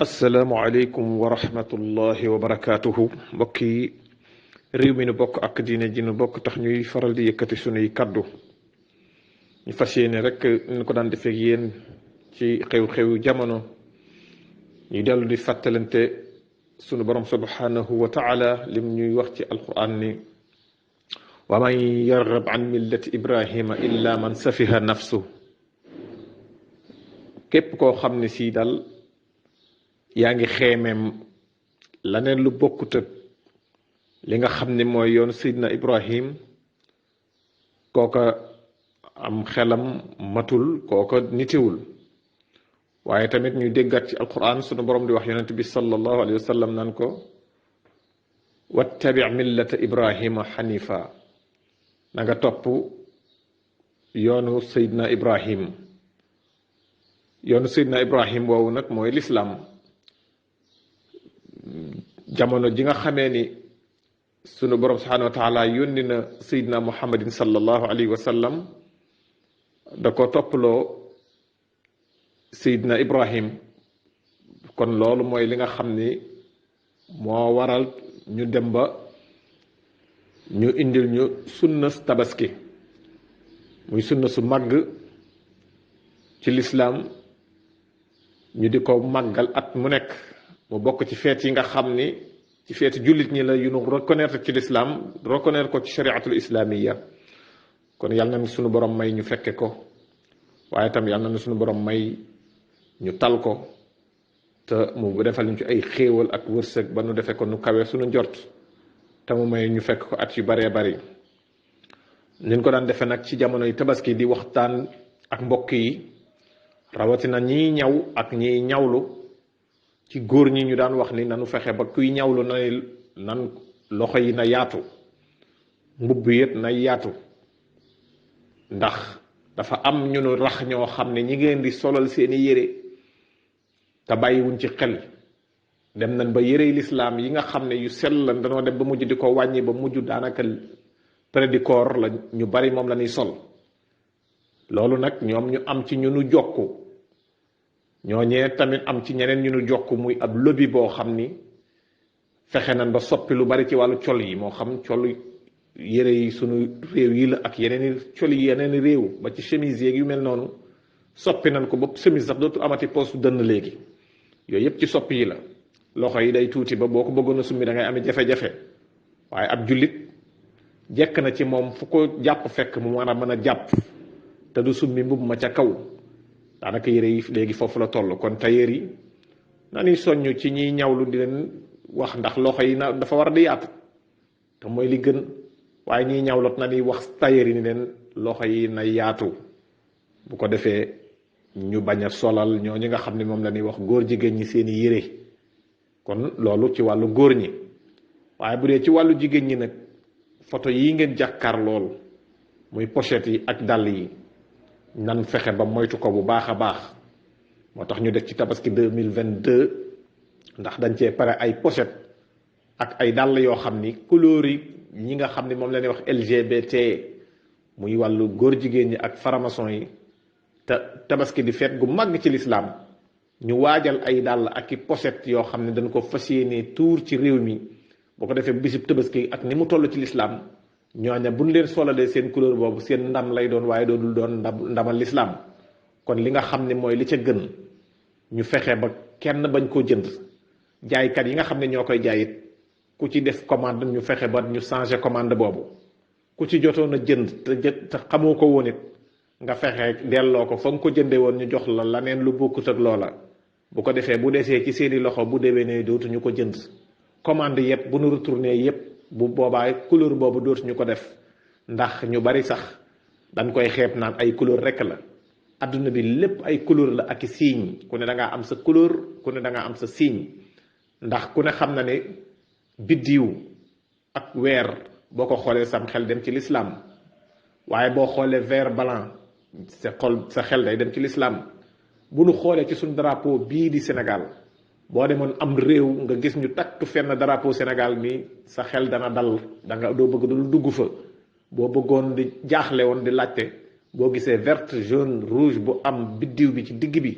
asalaamualeykum wa rahmatullahi wa barakaatuhu mbokki réew mi nu bokk ak diine ji nu bokk tax ñuy faral di yëkkati sunuy kaddu ñu fas yéene rek ñu ko daan defee ak yéen ci xew-xew jamono ñuy dellu di fàttalante sunu borom subhanahu wa taala lim ñuy wax ci alquran ni wa man yargab an millati ibrahima illa man safiha nafsu képp koo xam ne si dal yaa ngi xeemeem laneen lu bokkut ak li nga xam ne mooy yoon Seydina Ibrahim kooka am xelam matul kooka nitewul waaye tamit ñuy déggat ci alquran sunu borom di wax yonent bi sallallahu alayhi wa sallam naan ko wattabi millata ibrahima xanifa na nga topp yoonu Seydina Ibrahim yoonu Seydina Ibrahim woowu nag mooy lislaam jamono ji nga xamee ni sunu borom subhanahu wa taala yónni na Seydina Muhammadin sallallahu alayhi wa sallam da ko topploo Seydina Ibrahim kon loolu mooy li nga xam ni moo waral ñu dem ba ñu indil ñu sunna tabaski muy sunna su màgg ci lislaam ñu di ko màggal at mu nekk mu bokk ci feet yi nga xam ni ci feeti jullit ñi la yu nu reconnaître ci l'islam reconnaître ko ci shariatul islamiya kon yàlla na suñu borom may ñu fekke ko waaye tam yàlla na suñu borom may ñu tal ko te mu defal ñu ci ay xéewal ak wërsëg ba nu defe ko nu kawe suñu njort te mu may ñu fekk ko at yu baree bari niñ ko daan defe nag ci jamonoy tabaski di waxtaan ak mbokk yi rawatina ñiy ñaw ak ñiy ñawlu ci góor ñi ñu daan wax ni nanu fexe ba kuy ñawlu nan loxo yi na yaatu mbubb yët na yaatu ndax dafa am ñu nu rax ñoo xam ne ñi ngeen di solal seeni yére te bàyyiwuñ ci xel dem nañ ba yére lislaam yi nga xam ne yu sell la danoo dem ba mujj di ko wàññi ba mujj daanaka près du corps la ñu bari moom la ñuy sol loolu nag ñoom ñu am ci ñu nu jokku ñooñee tamit am ci ñeneen ñu nu jokk muy ab lobby boo xam ni fexe nañ ba soppi lu bari ci wàllu col yi moo xam col yére yi sunu réew yi la ak yeneen col yi yeneen réew ba ci chemise yeeg yu mel noonu soppi nañ ko ba chemise sax dootu amati poste dënn léegi yooyu yëpp ci soppi yi la loxo yi day tuuti ba boo ko bëggoon a summi da ngay amee jafe-jafe waaye ab jullit jekk na ci moom fu ko jàpp fekk mu war a mën a jàpp te du summi mbubb ma ca kaw daanaka yére yi léegi foofu la toll kon tailleur yi nañuy soññ ci ñiy ñawlu di leen wax ndax loxo yi na dafa war di yaatu te mooy li gën waaye ñiy ñawlot na ñuy wax tailleur yi ni leen loxo yi na yaatu bu ko defee ñu bañ a solal ñoo ñi nga xam ne moom la ñuy wax góor jigéen ñi seeni yére kon loolu ci wàllu góor ñi waaye bu dee ci wàllu jigéen ñi nag photo yi ngeen jàkkaar lool muy pochette yi ak dàll yi nan fexe ba moytu ko bu baax a baax moo tax ñu def ci tabaski 2022 ndax dañ cee pare ay pochette ak ay dàll yoo xam ni couleur yi ñi nga xam ni moom la ñuy wax LGBT muy wàllu góor jigéen ñi ak faramason yi te tabaski di feet gu màgg ci lislaam ñu waajal ay dàll ak i pochette yoo xam ne dañ ko fas yéene tuur ci réew mi boo ko defee bisub tabaski ak ni mu toll ci lislaam ñooña buñ leen solalee seen couleur boobu seen ndam lay doon waaye doodul doon ndamal lislaam kon li nga xam ne mooy li ca gën ñu fexe ba kenn bañ koo jënd jaaykat yi nga xam ne ñoo koy jaayit ku ci def commande ñu fexe ba ñu changer commande boobu ku ci jotoon a jënd te xamoo ko woon it nga fexe delloo ko fa nga ko jënde woon ñu jox la laneen lu bokkut ak loola bu ko defee bu desee ci seeni loxo bu déwénee dootuñu ko jënd commande yëpp bu nu retourné yëpp bu boobaa couleur boobu dootuñu ko def ndax ñu bari sax dañ koy xeeb naan ay couleur rekk la adduna bi lépp ay couleur la ak i signe ku ne da ngaa am sa couleur ku ne da ngaa am sa signe ndax ku ne xam na ne biddiw ak weer boo ko xoolee sam xel dem ci lislaam waaye boo xoolee vert blanc sa xel day dem ci lislaam bu nu xoolee ci suñu drapeau bii di Sénégal boo demoon am réew nga gis ñu takk fenn drapeau Sénégal mi sa xel dana dal da nga doo bëgg dul dugg fa boo bëggoon di jaaxle woon di laajte boo gisee verte jaune rouge bu am biddiw bi ci digg bi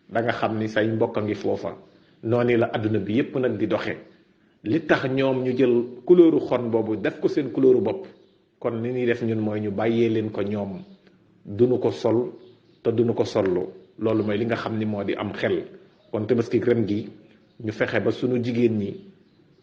da nga xam ni say mbokk a ngi foofa noonu la adduna bi yépp nag di doxe li tax ñoom ñu jël couleuru xon boobu def ko seen couleuru bopp kon ni ñuy def ñun mooy ñu bàyyee leen ko ñoom duñu ko sol te duñu ko sollu loolu mooy li nga xam ni moo di am xel kon tabaski ren gi ñu fexe ba sunu jigéen ñi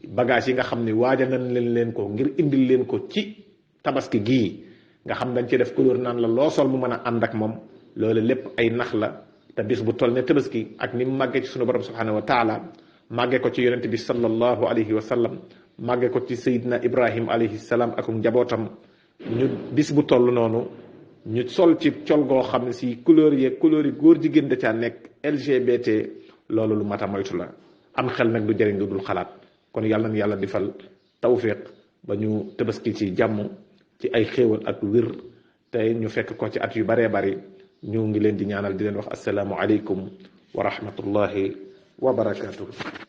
bagage yi nga xam ni waaja nañ leen ko ngir indil leen ko ci tabaski gii nga xam dañ ci def couleur naan la loo sol mu mën a ànd ak moom loolu lépp ay nax la te bis bu toll ne tabaski ak ni mu màggee ci sunu borom subhanahu wa taala màggee ko ci yonente bi sallallahu alayhi wa sallam màggee ko ci sayidna ibrahim alayhi salaam ak njabootam ñu bis bu toll noonu ñu sol ci col goo xam ne si couleur yi góor jigéen da caa nekk LGBT loolu lu mat a moytu la am xel nag du jëriñ lu dul xalaat kon yàlla na yàlla defal tawfiq ba ñu tabaski ci jàmm ci ay xéewal ak wér tey ñu fekk ko ci at yu baree bari ñu ngi leen di ñaanal di leen wax asalaamu aleykum wa rahmatullahi wa barakatuh